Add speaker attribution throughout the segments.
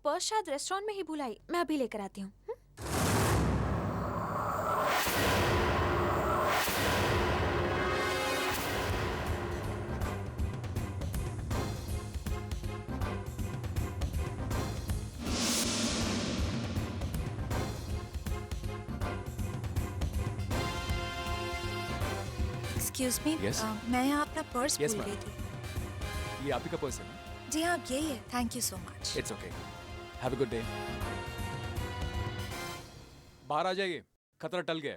Speaker 1: Purse शायद restaurant में ही भुलाई, मैं अभी लेकर आती हूँ।
Speaker 2: Excuse me,
Speaker 3: Yes?
Speaker 2: मैं यहाँ अपना पर्स
Speaker 3: Yes,
Speaker 2: भूल
Speaker 3: ma'am.
Speaker 2: गई थी।
Speaker 3: ये आप ही का पर्स है ना?
Speaker 2: जी हाँ, यही है। Thank you so much.
Speaker 3: It's okay, have a good day. बाहर आ जाइए, खतरा टल गया।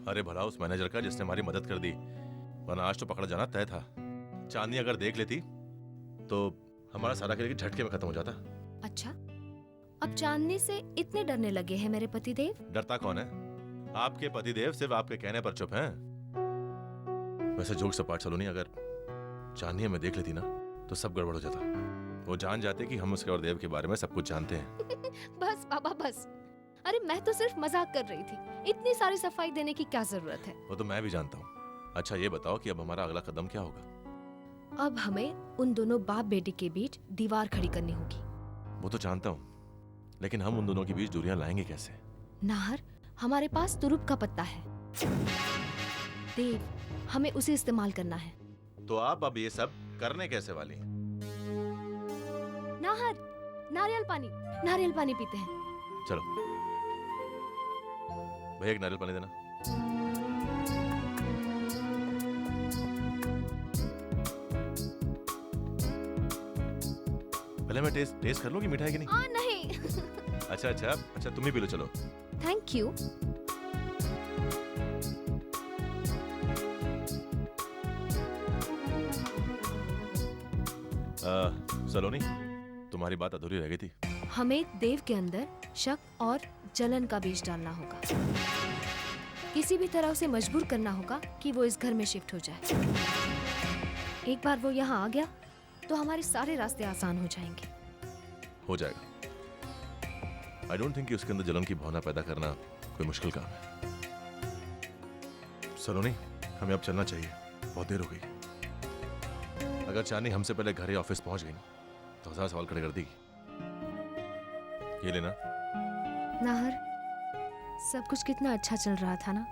Speaker 4: अरे भला उस मैनेजर का जिसने हमारी मदद कर दी, वरना आज तो पकड़ा जाना तय था। चांदनी अगर देख लेती तो हमारा सारा खेल झटके में खत्म हो जाता।
Speaker 5: अच्छा, अब चांदनी से इतने डरने लगे हैं मेरे पतिदेव?
Speaker 4: डरता कौन है? आपके पतिदेव सिर्फ आपके कहने पर चुप हैं। वैसे जोक सपाट सलोनी, अगर चांदनी हमें देख लेती ना तो सब गड़बड़ हो जाता। वो जान जाते कि हम उसके और देव के बारे में सब कुछ जानते हैं।
Speaker 5: बस बाबा बस। अरे मैं तो सिर्फ मजाक कर रही थी, इतनी सारी सफाई देने की क्या जरूरत है?
Speaker 4: वो तो मैं भी जानता हूँ। अच्छा ये बताओ कि अब हमारा अगला कदम क्या होगा?
Speaker 5: अब हमें उन दोनों बाप बेटी के बीच दीवार खड़ी करनी होगी।
Speaker 4: वो तो जानता हूँ, लेकिन हम उन दोनों के बीच दूरियां लाएंगे कैसे?
Speaker 5: नाहर, हमारे पास तुरुप का पत्ता है। देव, हमें उसे इस्तेमाल करना है।
Speaker 4: तो आप अब ये सब करने कैसे वाली हैं?
Speaker 5: नाहर, नारियल पानी पीते हैं।
Speaker 4: चलो भैया, एक नारियल पानी देना। पहले मैं टेस्ट कर लूं कि मीठा है कि नहीं?
Speaker 5: नहीं।
Speaker 4: अच्छा तुम ही पी लो, चलो।
Speaker 5: Thank you.
Speaker 4: सलोनी, तुम्हारी बात अधूरी रह गई थी।
Speaker 5: हमें देव के अंदर शक और जलन का बीज डालना होगा। किसी भी तरह उसे मजबूर करना होगा कि वो इस घर में शिफ्ट हो जाए। एक बार वो यहाँ आ गया तो हमारे सारे रास्ते आसान हो जाएंगे।
Speaker 4: हो जाएगा। आई डोंट थिंक कि उसके अंदर जलन की भावना पैदा करना कोई मुश्किल काम है। सलोनी, हमें अब चलना चाहिए, बहुत देर हो गई। अगर चांदनी हमसे पहले घर या ऑफिस पहुंच गई तो 1000 सवाल खड़े कर देगी। ये लेना।
Speaker 5: नाहर, सब कुछ कितना अच्छा चल रहा था ना,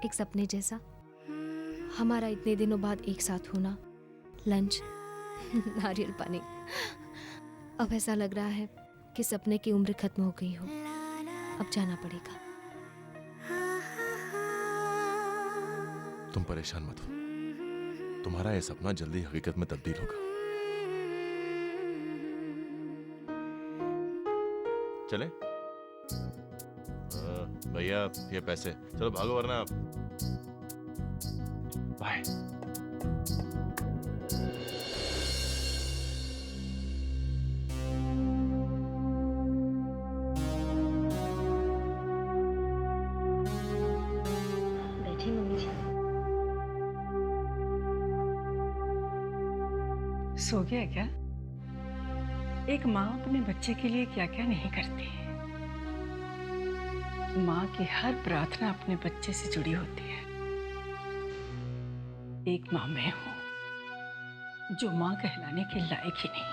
Speaker 5: एक सपने जैसा। हमारा इतने दिनों बाद एक साथ होना, लंच, नारियल पानी। अब ऐसा लग रहा है कि सपने की उम्र खत्म हो गई हो, अब जाना पड़ेगा।
Speaker 4: तुम परेशान मत हो, तुम्हारा यह सपना जल्दी हकीकत में तब्दील होगा। चले? भैया ये पैसे, चलो भागो वरना। बाय।
Speaker 6: बैठी मम्मी जी।
Speaker 7: सो गया क्या? एक माँ अपने बच्चे के लिए क्या क्या नहीं करती। माँ की हर प्रार्थना अपने बच्चे से जुड़ी होती है। एक माँ मैं हूं जो माँ कहलाने के लायक ही नहीं।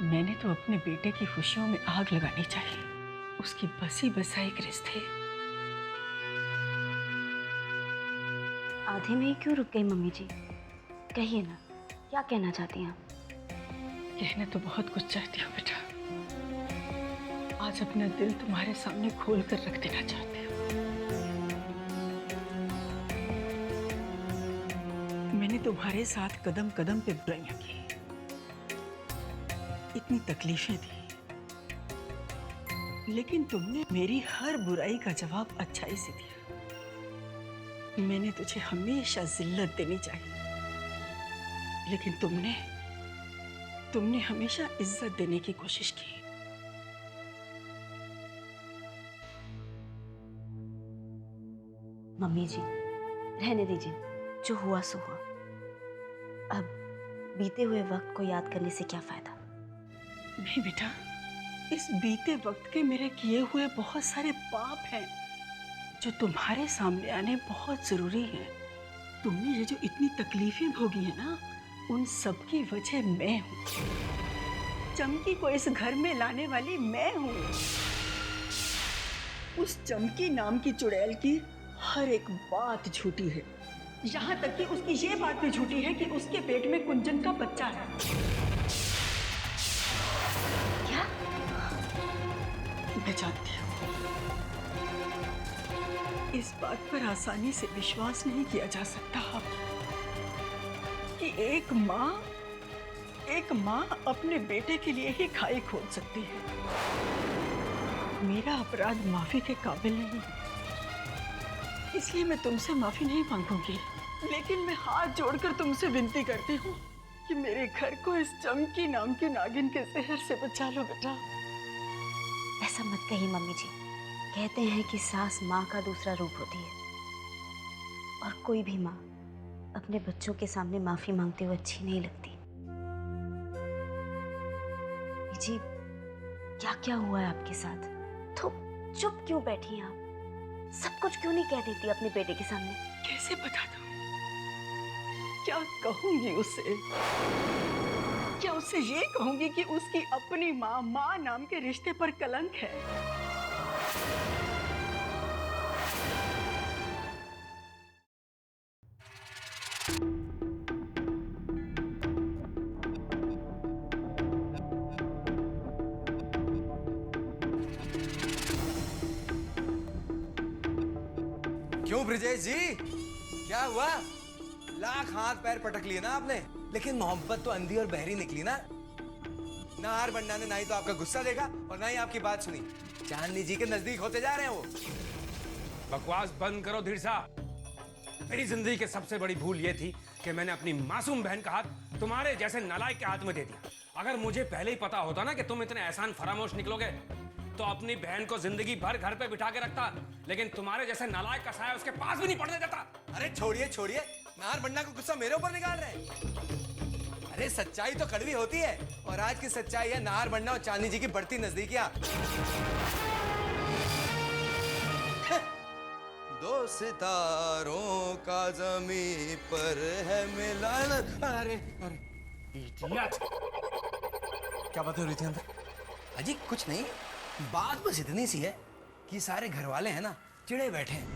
Speaker 7: मैंने तो अपने बेटे की खुशियों में आग लगानी चाहिए, उसकी बसी बसाई एक रिश्ते।
Speaker 6: आधे में ही क्यों रुक गई मम्मी जी? कहिए ना, क्या कहना चाहती हैं आप?
Speaker 7: कहना तो बहुत कुछ चाहती हूँ बेटा। आज अपना दिल तुम्हारे सामने खोल कर रख देना चाहती हूँ। मैंने तुम्हारे साथ कदम कदम पे बुराइयां की, इतनी तकलीफें दी, लेकिन तुमने मेरी हर बुराई का जवाब अच्छाई से दिया। मैंने तुझे हमेशा जिल्लत देनी चाहिए, लेकिन तुमने हमेशा इज्जत देने की कोशिश की।
Speaker 6: मम्मी जी, रहने दीजिए, जो हुआ सो हुआ। अब बीते हुए वक्त को याद करने से क्या फायदा?
Speaker 7: नहीं बेटा, इस बीते वक्त के मेरे किए हुए बहुत सारे पाप हैं जो तुम्हारे सामने आने बहुत जरूरी हैं। तुमने ये जो इतनी तकलीफें भोगी है ना, उन सब की वजह मैं हूँ। चमकी को इस घर में लाने वाली मैं हूँ। उस चमकी नाम की चुड़ैल की हर एक बात झूठी है, यहाँ तक कि उसकी ये बात भी झूठी है कि उसके पेट में कुंजन का बच्चा है।
Speaker 6: क्या?
Speaker 7: मैं जानती हूँ। इस बात पर आसानी से विश्वास नहीं किया जा सकता कि एक माँ अपने बेटे के लिए ही खाई खोल सकती है। मेरा अपराध माफी के काबिल नहीं है, इसलिए मैं तुमसे माफी नहीं मांगूंगी, लेकिन मैं हाथ जोड़कर तुमसे विनती करती हूँ कि मेरे घर को इस चमकी नाम की नागिन के जहर से बचा लो बेटा।
Speaker 6: ऐसा मत कहिए मम्मी जी। कहते हैं कि सास माँ का दूसरा रूप होती है, और कोई भी माँ अपने बच्चों के सामने माफी मांगते हुए अच्छी नहीं लगती। जी, क्या क्या हुआ है आपके साथ? तो चुप क्यों बैठी हैं आप? सब कुछ क्यों नहीं कह देती अपने बेटे के सामने?
Speaker 7: कैसे बता दूं? क्या कहूंगी उसे? क्या उससे ये कहूंगी कि उसकी अपनी माँ नाम के रिश्ते पर कलंक है?
Speaker 8: क्यों ब्रिजेश जी, क्या हुआ? लाख हाथ पैर पटक लिए ना आपने, लेकिन मोहब्बत तो अंधी और बहरी निकली ना। नाहर बंडा ने ना ही तो आपका गुस्सा देखा और ना ही आपकी बात सुनी। चांदनी जी के नजदीक होते जा रहे हैं वो।
Speaker 9: बकवास बंद करो धीर साहब। मेरी जिंदगी की सबसे बड़ी भूल ये थी कि मैंने अपनी मासूम बहन का हाथ तुम्हारे जैसे नालायक के हाथ में दे दिया। अगर मुझे पहले ही पता होता ना कि तुम इतने एहसान फरामोश निकलोगे, तो अपनी बहन को जिंदगी भर घर पे बिठा के रखता, लेकिन तुम्हारे जैसे नालायक का साया उसके पास भी नहीं पड़ने देता।
Speaker 8: अरे छोड़िए छोड़िए, नाहर बंडा को गुस्सा मेरे ऊपर निकाल रहे हैं। अरे सच्चाई तो कड़वी होती है, और आज की सच्चाई है नाहर बंडा और चांदनी जी की बढ़ती नजदीकियां। दो सितारों का जमीन पर है मिलन। अरे अरे
Speaker 9: इडियट!
Speaker 8: क्या बात हो रही थी अंदर? अजी कुछ नहीं, बात बस इतनी सी है कि सारे घर वाले हैं ना चिड़े बैठे हैं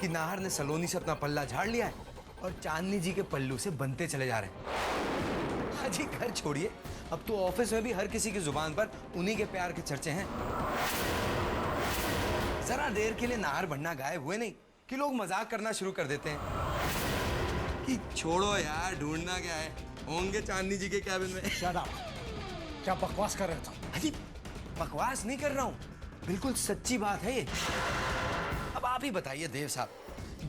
Speaker 8: कि नाहर ने सलोनी से अपना पल्ला झाड़ लिया है और चांदनी जी के पल्लू से बनते चले जा रहे हैं। अजी घर छोड़िए, अब तो ऑफिस में भी हर किसी की जुबान पर उन्हीं के प्यार के चर्चे हैं। जरा देर के लिए नाहर बनना गायब हुए नहीं कि लोग मजाक करना शुरू कर देते हैं कि छोड़ो यार, ढूंढना क्या है, होंगे चांदनी जी के कैबिन में।
Speaker 9: Shut up! क्या बकवास कर रहे हो तुम?
Speaker 8: अजी बकवास नहीं कर रहा हूँ, बिल्कुल सच्ची बात है ये। अब आप ही बताइए देव साहब,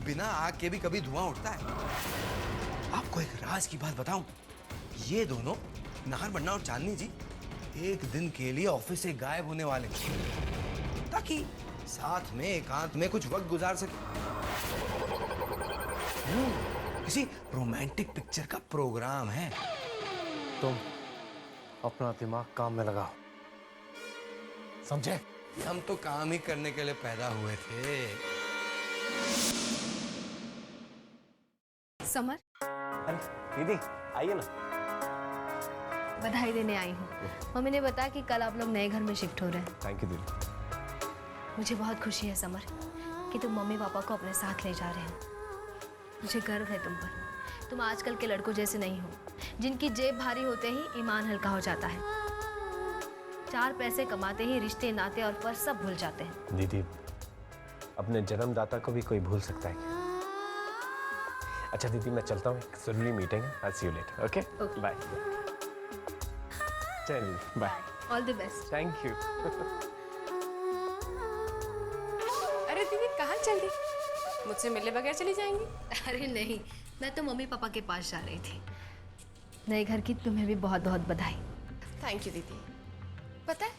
Speaker 8: बिना आग के भी कभी धुआं उठता है। आपको एक राज की बात बताऊं, ये दोनों नाहर बन्ना और चांदनी जी एक दिन के लिए ऑफिस से गायब होने वाले हैं, ताकि साथ में एकांत में कुछ वक्त गुजार सके। किसी रोमांटिक पिक्चर का प्रोग्राम है।
Speaker 9: तुम अपना दिमाग काम में लगाओ, समझे?
Speaker 8: हम तो काम ही करने के लिए पैदा हुए थे।
Speaker 5: समर,
Speaker 10: अरे दीदी आइए ना।
Speaker 5: बधाई देने आई हूँ। मम्मी ने बताया कि कल आप लोग नए घर में शिफ्ट हो रहे हैं।
Speaker 10: थैंक यू दीदी।
Speaker 5: मुझे बहुत खुशी है समर कि तुम मम्मी पापा को अपने साथ ले जा रहे हो। मुझे गर्व है तुम पर। तुम आजकल के लड़कों जैसे नहीं हो, जिनकी जेब भारी होते ही ईमान हल्का हो जाता है। 4 पैसे कमाते ही रिश्ते नाते और फर्ज सब भूल जाते हैं।
Speaker 10: दीदी, अपने जन्मदाता को भी कोई भूल सकता है क्या? अच्छा दीदी, मैं चलता हूँ, एक जरूरी मीटिंग है। I see you later. Okay bye. चलिए bye.
Speaker 5: All the best.
Speaker 10: Thank you.
Speaker 11: अरे दीदी कहाँ चल दी? मुझसे मिले बगैर चली जाएंगी?
Speaker 5: अरे नहीं, मैं तो मम्मी पापा के पास जा रही थी। नए घर की तुम्हें भी बहुत बहुत बधाई।
Speaker 11: थैंक यू दीदी। पता है,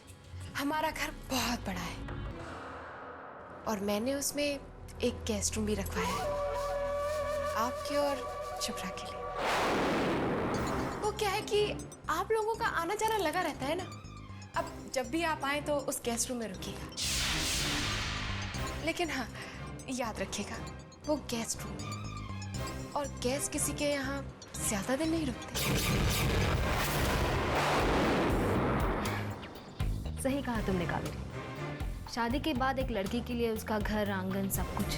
Speaker 11: हमारा घर बहुत बड़ा है और मैंने उसमें एक गेस्ट रूम भी रखवाया है, आपके और शुभ्रा के लिए। वो क्या है कि आप लोगों का आना जाना लगा रहता है ना। अब जब भी आप आए तो उस गेस्ट रूम में रुकिएगा। लेकिन हाँ, याद रखिएगा वो गेस्ट रूम है और गेस्ट किसी के यहाँ ज्यादा दिन नहीं रुकते।
Speaker 5: सही कहा तुमने कावेरी। शादी के बाद एक लड़की के लिए उसका घर आंगन सब कुछ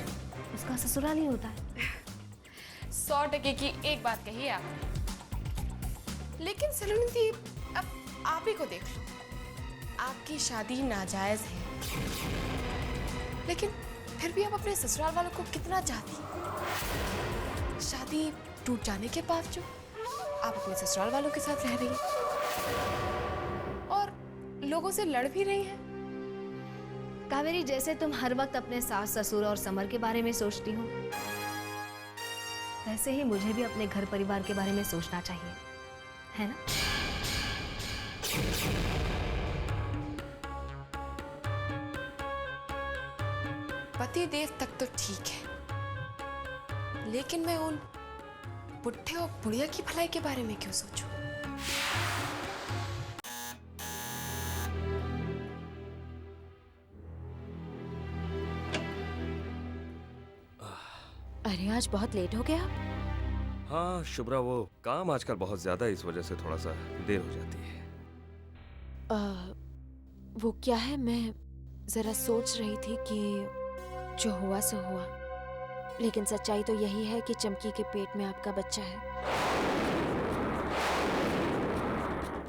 Speaker 5: उसका ससुराल ही होता है।
Speaker 11: 100% की एक बात कही है आपने। लेकिन सलोनी दी, अब आप ही को देख लो, आपकी शादी नाजायज है, लेकिन फिर भी आप अपने ससुराल वालों को कितना चाहती हैं। शादी टूट जाने के बावजूद आप अपने ससुराल वालों के साथ रह रही हैं और लोगों से लड़ भी रही हैं।
Speaker 5: कावेरी, जैसे तुम हर वक्त अपने सास ससुर और समर के बारे में सोचती हो, वैसे ही मुझे भी अपने घर परिवार के बारे में सोचना चाहिए, है ना?
Speaker 11: पति देव तक तो ठीक है, लेकिन मैं उन बुढ़े और बुढ़िया की भलाई के बारे में क्यों सोचूं?
Speaker 1: अरे आज बहुत लेट हो गया आप।
Speaker 12: हाँ शुभ्रा, वो काम आजकल बहुत ज्यादा है, इस वजह से थोड़ा सा देर हो जाती है।
Speaker 1: वो क्या है, मैं जरा सोच रही थी कि जो हुआ सो हुआ, लेकिन सच्चाई तो यही है कि चमकी के पेट में आपका बच्चा है।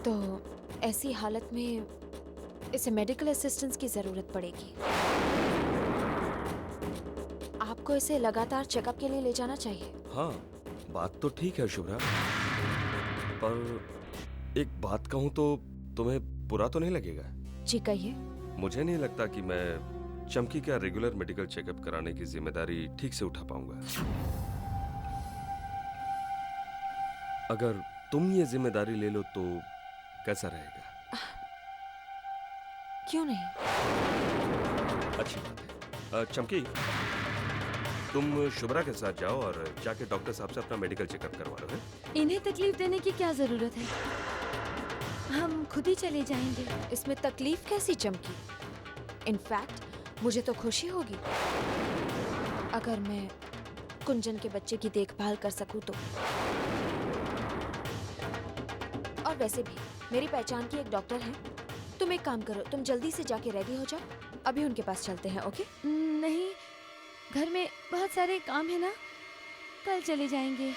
Speaker 1: तो ऐसी हालत में इसे मेडिकल असिस्टेंस की जरूरत पड़ेगी। आपको इसे लगातार चेकअप के लिए ले जाना चाहिए।
Speaker 12: हाँ बात तो ठीक है शुभ्रा, पर एक बात कहूँ तो तुम्हें बुरा तो नहीं लगेगा?
Speaker 1: जी कहिए।
Speaker 12: मुझे नहीं लगता कि मैं चमकी का रेगुलर मेडिकल चेकअप कराने की जिम्मेदारी ठीक से उठा पाऊंगा। अगर तुम ये जिम्मेदारी ले लो तो कैसा रहेगा?
Speaker 1: क्यों नहीं?
Speaker 12: अच्छी बात है। चमकी, तुम शुभ्रा के साथ जाओ और जाके डॉक्टर साहब से अपना मेडिकल चेकअप करवा लो। है?
Speaker 5: इन्हें तकलीफ देने की क्या जरूरत है, हम खुद ही चले जाएंगे।
Speaker 1: इसमें तकलीफ कैसी चमकी? इनफैक्ट मुझे तो खुशी होगी अगर मैं कुंजन के बच्चे की देखभाल कर सकूं तो। और वैसे भी मेरी पहचान की एक डॉक्टर है। तुम एक काम करो, तुम जल्दी से जाके रेडी हो जाओ, अभी उनके पास चलते हैं। ओके?
Speaker 5: नहीं, घर में बहुत सारे काम है ना, कल चले जाएंगे।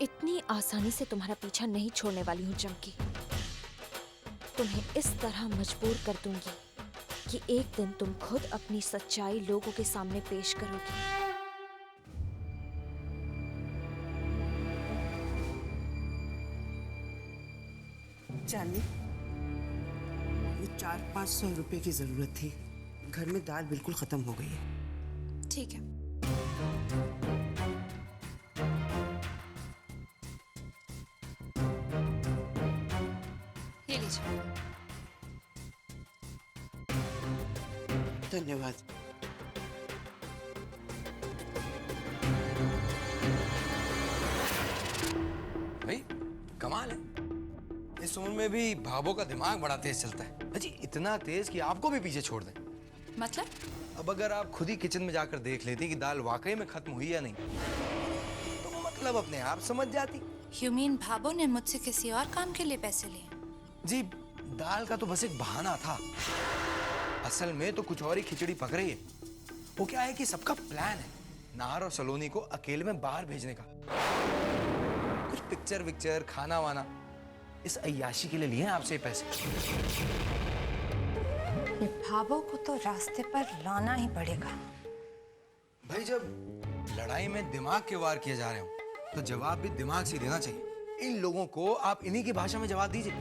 Speaker 1: इतनी आसानी से तुम्हारा पीछा नहीं छोड़ने वाली हूँ चमकी। तुम्हें इस तरह मजबूर कर दूंगी कि एक दिन तुम खुद अपनी सच्चाई लोगों के सामने पेश करोगी।
Speaker 13: चांदी, ये 400-500 रुपए की जरूरत थी। घर में दाल बिल्कुल खत्म हो गई है।
Speaker 2: ठीक है। ये लीजिए।
Speaker 13: धन्यवाद।
Speaker 8: भाई कमाल है, इस उम्र में भी भाभो का दिमाग बड़ा तेज चलता है। अजी इतना तेज कि आपको भी पीछे छोड़ दें।
Speaker 2: मतलब?
Speaker 8: अब अगर आप खुद ही किचन में जाकर देख लेती कि दाल वाकई में खत्म हुई या नहीं, तो मतलब अपने आप समझ जाती।
Speaker 2: You mean भाभो ने मुझसे किसी और काम के लिए पैसे लिए?
Speaker 8: जी दाल का तो बस एक बहाना था, असल में तो कुछ और ही खिचड़ी पक रही है। वो क्या है कि सबका प्लान है नाहर और सलोनी को अकेले में बाहर भेजने का। कुछ पिक्चर विक्चर खाना वाना, इस अय्याशी के लिए लिए हैं आपसे पैसे।
Speaker 2: भाभो को तो रास्ते पर लाना ही पड़ेगा।
Speaker 8: भाई जब लड़ाई में दिमाग के वार किए जा रहे हो तो जवाब भी दिमाग से देना चाहिए। इन लोगों को आप इन्हीं की भाषा में जवाब दीजिए।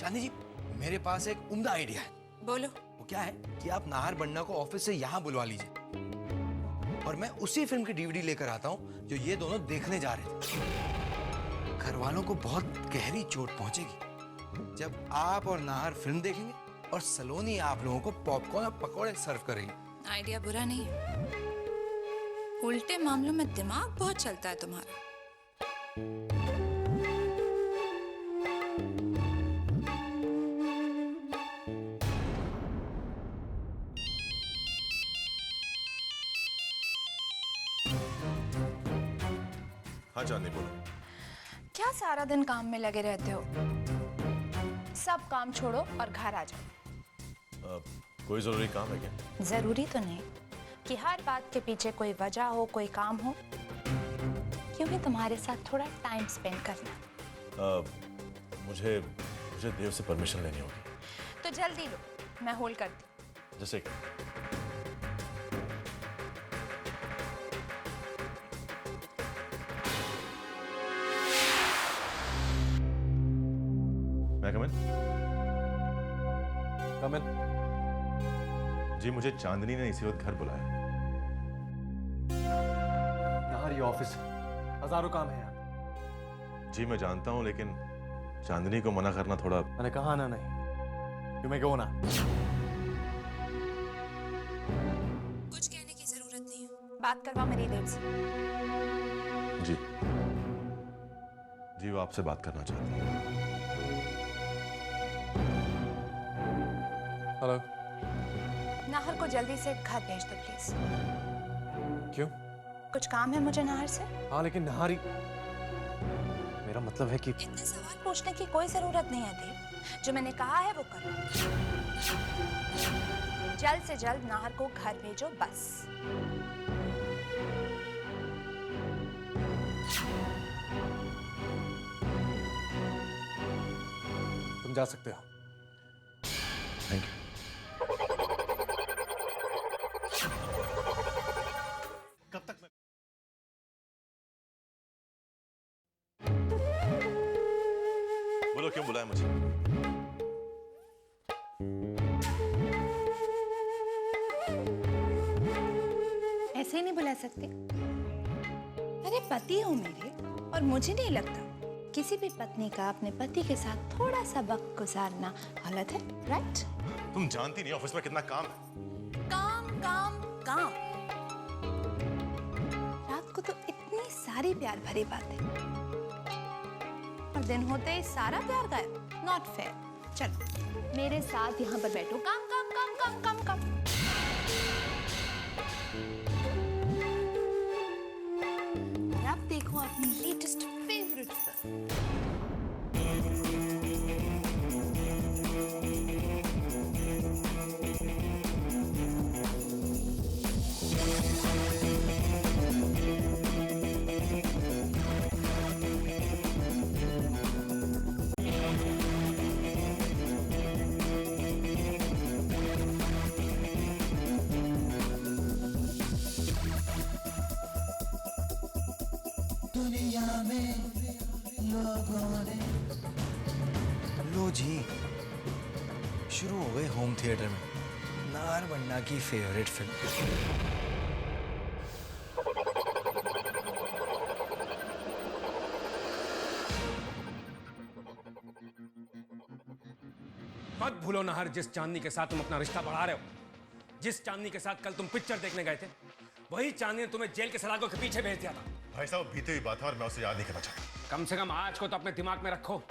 Speaker 8: चांदी जी, मेरे पास एक उम्दा आइडिया है।
Speaker 2: बोलो।
Speaker 8: वो क्या है कि आप नाहर बन्ना को ऑफिस से यहाँ बुलवा लीजिए और मैं उसी फिल्म की डीवीडी लेकर आता हूँ जो ये दोनों देखने जा रहे थे। घर वालों को बहुत गहरी चोट पहुंचेगी जब आप और नाहर फिल्म देखेंगे और सलोनी आप लोगों को पॉपकॉर्न और पकौड़े सर्व करेगी।
Speaker 2: आइडिया बुरा नहीं है।
Speaker 14: उल्टे मामलों में दिमाग बहुत चलता है तुम्हारा।
Speaker 4: हाँ चांदनी बोलो।
Speaker 11: क्या सारा दिन काम में लगे रहते हो? सब काम छोड़ो और घर आ जाओ।
Speaker 4: कोई जरूरी काम है क्या?
Speaker 11: जरूरी तो नहीं कि हर बात के पीछे कोई वजह हो, कोई काम हो, क्योंकि तुम्हारे साथ थोड़ा टाइम स्पेंड करना।
Speaker 4: मुझे देव से परमिशन लेनी होगी।
Speaker 11: तो जल्दी लो, मैं होल्ड करती हूँ।
Speaker 4: जैसे मैं कमन जी, मुझे चांदनी ने इसी वक्त घर बुलाया।
Speaker 10: यहाँ ये ऑफिस है, हजारों काम है यहाँ।
Speaker 4: जी मैं जानता हूँ, लेकिन चांदनी को मना करना थोड़ा।
Speaker 10: मैंने कहा ना नहीं। यू मे गो ना।
Speaker 11: कुछ कहने की जरूरत नहीं है, बात करवा मेरी देव से।
Speaker 4: जी वो आपसे बात करना चाहती है।
Speaker 10: हेलो।
Speaker 11: नाहर को जल्दी से घर भेज दो प्लीज।
Speaker 10: क्यों?
Speaker 11: कुछ काम है मुझे नाहर से।
Speaker 10: हाँ लेकिन नाहरी, मेरा मतलब है कि
Speaker 11: इतने सवाल पूछने की कोई जरूरत नहीं है देव। जो मैंने कहा है वो करो। जल्द से जल्द नाहर को घर भेजो बस।
Speaker 10: तुम जा सकते हो।
Speaker 4: Thank you. कब तक मैं बोलो क्यों बुलाया मुझे?
Speaker 11: ऐसे ही नहीं बुला सकते। अरे पति हो मेरे, और मुझे नहीं लगता किसी भी पत्नी का अपने पति के साथ थोड़ा सा वक्त गुजारना गलत है, राइट?
Speaker 4: तुम जानती नहीं ऑफिस में कितना काम है।
Speaker 11: काम काम काम। रात को तो इतनी सारी प्यार भरी बातें, और दिन होते ही सारा प्यार गायब। Not fair. चलो मेरे साथ यहाँ पर बैठो। काम काम काम काम काम काम। और अब देखो अपनी लेटेस्ट फेवरेट फिल्म।
Speaker 8: दुनिया में लोगों ने। लो जी, शुरू हो गए होम थिएटर में नार बन्ना की फेवरेट फिल्म।
Speaker 9: मत भूलो नाहर, जिस चांदनी के साथ तुम अपना रिश्ता बढ़ा रहे हो, जिस चांदनी के साथ कल तुम पिक्चर देखने गए थे, वही चांदनी ने तुम्हें जेल के सलाखों के पीछे भेज दिया था।
Speaker 4: भाई साहब बीते हुई बात है और मैं उसे याद नहीं करना चाहता।
Speaker 9: कम से कम आज को तो अपने दिमाग में रखो,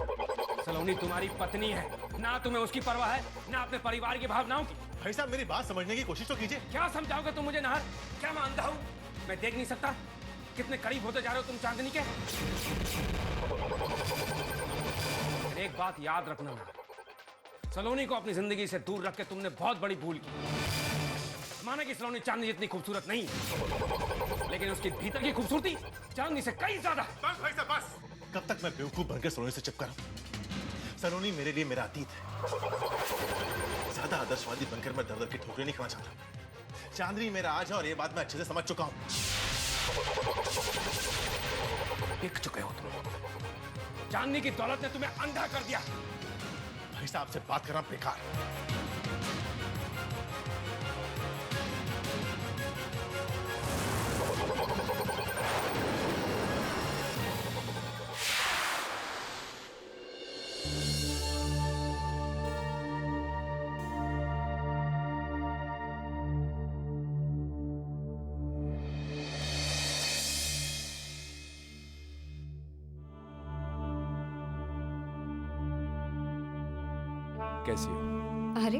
Speaker 9: सलोनी तुम्हारी पत्नी है। ना तुम्हें उसकी परवाह है, ना अपने परिवार की भावनाओं की।
Speaker 4: भाई साहब मेरी बात समझने की कोशिश तो कीजिए।
Speaker 9: क्या समझाओगे तुम मुझे नाहर? क्या मैं अंधा हूँ? मैं देख नहीं सकता कितने करीब होते जा रहे हो तुम चांदनी के? एक बात याद रखना नाहर, सलोनी को अपनी जिंदगी से दूर रख के तुमने बहुत बड़ी भूल की। माना कि सलोनी चांदनी जितनी खूबसूरत नहीं, लेकिन उसकी भीतर की खूबसूरती चांदनी से कई ज्यादा।
Speaker 4: बस भाई साहब बस। कब तक मैं बेवकूफ बनकर सलोनी से चिपका रहूं? सलोनी मेरे लिए मेरा अतीत है। ज्यादा आदर्शवादी बनकर मैं दर-दर की ठोकरें नहीं खाना चाहता। चांदनी मेरा आज है और ये बात मैं अच्छे से समझ चुका हूं।
Speaker 9: देख चुके हो तुम, चांदनी की दौलत ने तुम्हें अंधा कर दिया।
Speaker 4: भाई साहब से बात करना बेकार।
Speaker 3: कैसी हो?
Speaker 1: अरे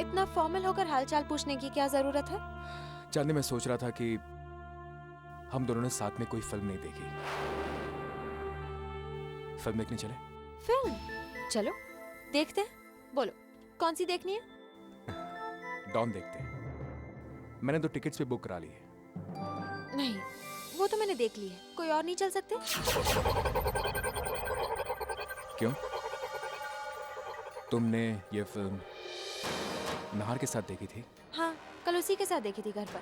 Speaker 1: इतना फॉर्मल होकर हालचाल पूछने की क्या जरूरत है?
Speaker 3: चांदनी, मैं सोच रहा था कि हम दोनों ने साथ में कोई फिल्म नहीं देखी। फिल्म देखने चले?
Speaker 1: फिल्म? चलो देखते हैं। बोलो कौन सी देखनी है?
Speaker 3: डॉन देखते हैं। मैंने 2 टिकट्स भी बुक करा ली है।
Speaker 1: नहीं, वो तो मैंने देख ली है। कोई और नहीं चल सकते?
Speaker 3: क्यों? तुमने ये फिल्म नाहर के साथ देखी थी?
Speaker 1: हाँ, कल उसी के साथ देखी थी घर पर।